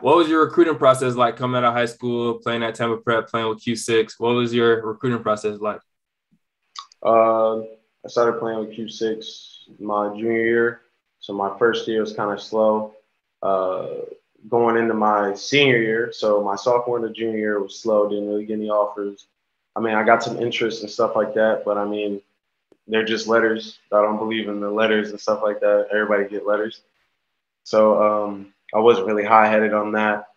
What was your recruiting process like coming out of high school, playing at Tampa Prep, playing with Q6? What was your recruiting process like? Uh, I started playing with Q6 my junior year, so my first year was kind of slow. Uh, Going into my senior year, so my sophomore and the junior year was slow. Didn't really get any offers. I mean, I got some interest and stuff like that, but I mean, they're just letters. I don't believe in the letters and stuff like that. Everybody get letters, so I wasn't really high headed on that.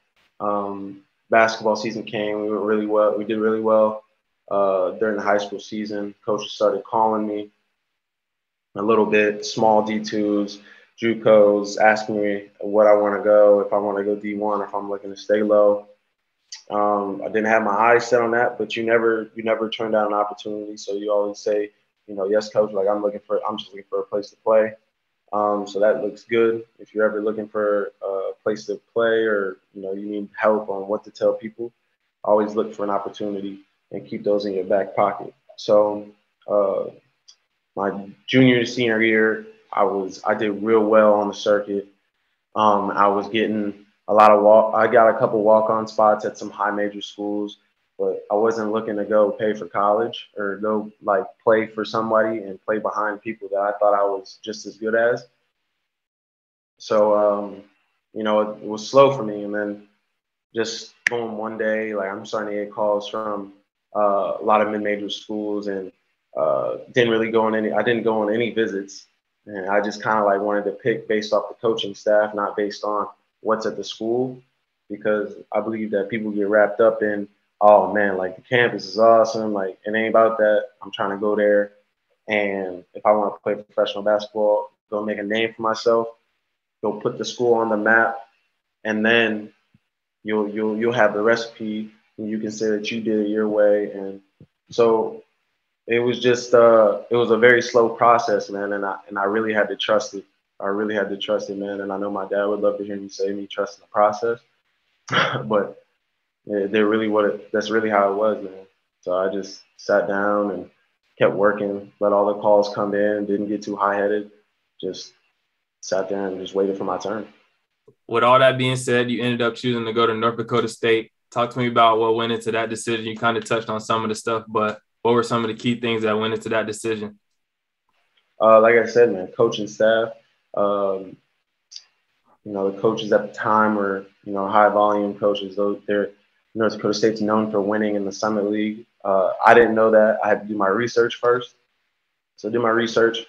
Basketball season came. We were really well. We did really well during the high school season. Coaches started calling me a little bit, small D2s, JUCOs, asking me what I want to go, if I want to go D1, if I'm looking to stay low. I didn't have my eyes set on that, but you never turn down an opportunity. So you always say, yes, coach. Like I'm just looking for a place to play. So that looks good. If you're ever looking for a place to play, or you need help on what to tell people, always look for an opportunity and keep those in your back pocket. So uh, my junior to senior year, I did real well on the circuit. I was getting a lot of walk. I got a couple walk-on spots at some high major schools, but I wasn't looking to go pay for college or go like play for somebody and play behind people that I thought I was just as good as. So it was slow for me, and then just boom, one day, like I'm starting to get calls from a lot of mid-major schools, and didn't really go on any. I didn't go on any visits, and I just kind of like wanted to pick based off the coaching staff, not based on what's at the school, because I believe that people get wrapped up in, oh man, like the campus is awesome, like it ain't about that. I'm trying to go there, and if I want to play professional basketball, go make a name for myself, go put the school on the map, and then you'll have the recipe, and you can say that you did it your way. And so it was just it was a very slow process, man, and I really had to trust it. I really had to trust it, man. And I know my dad would love to hear me say me trusting the process, but they're really that's really how it was, man. So I just sat down and kept working, let all the calls come in, didn't get too high headed, just sat there and just waited for my turn. With all that being said, you ended up choosing to go to North Dakota State. Talk to me about what went into that decision. You kind of touched on some of the stuff, but what were some of the key things that went into that decision? Like I said, man, coaching staff. Um, the coaches at the time were, high volume coaches. They're North Dakota State's known for winning in the Summit League. I didn't know that. I had to do my research first. So I did my research,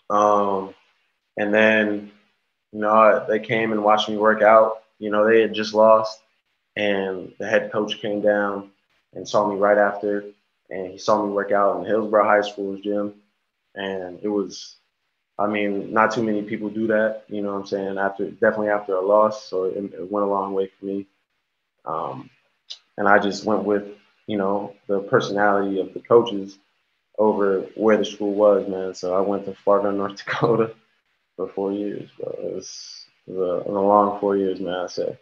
um, and then they came and watched me work out. They had just lost, and the head coach came down and saw me right after, and he saw me work out in Hillsborough High School's gym, and it was, I mean, not too many people do that. You know what I'm saying? Definitely after a loss, so it went a long way for me. Um, and I just went with the personality of the coaches over where the school was, man. So I went to Fargo, North Dakota for 4 years, bro. It was a long 4 years, man. I say.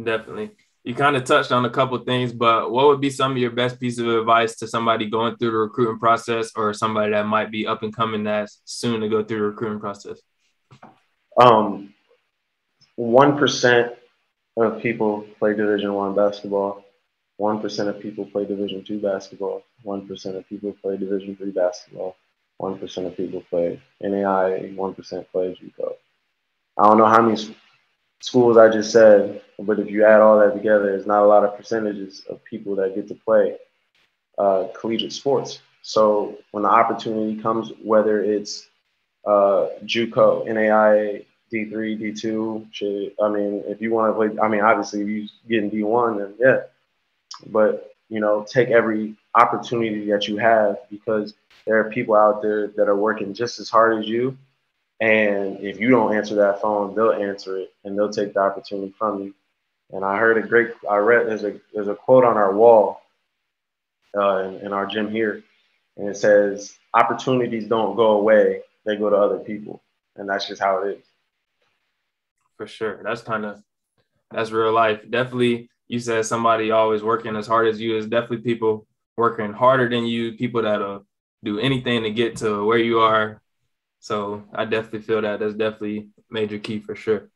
Definitely. You kind of touched on a couple of things, but what would be some of your best piece of advice to somebody going through the recruiting process, or somebody that might be up and coming that's soon to go through the recruiting process? 1% of people play Division I basketball. 1% of people play Division II basketball. 1% of people play Division III basketball. 1% of people play NAIA. 1% play JUCO. I don't know how many schools I just said, but if you add all that together, there's not a lot of percentages of people that get to play collegiate sports. So when the opportunity comes, whether it's JUCO, NAIA, D3, D2, I mean, if you want to play, I mean, obviously, if you get in D1, then yeah. But, take every opportunity that you have, because there are people out there that are working just as hard as you. And if you don't answer that phone, they'll answer it, and they'll take the opportunity from you. And I read, there's a quote on our wall in our gym here, and it says, opportunities don't go away, they go to other people. And that's just how it is. For sure. That's real life. Definitely, you said somebody always working as hard as you. Is definitely people working harder than you, people that'll do anything to get to where you are. So I definitely feel that. That's definitely major key for sure.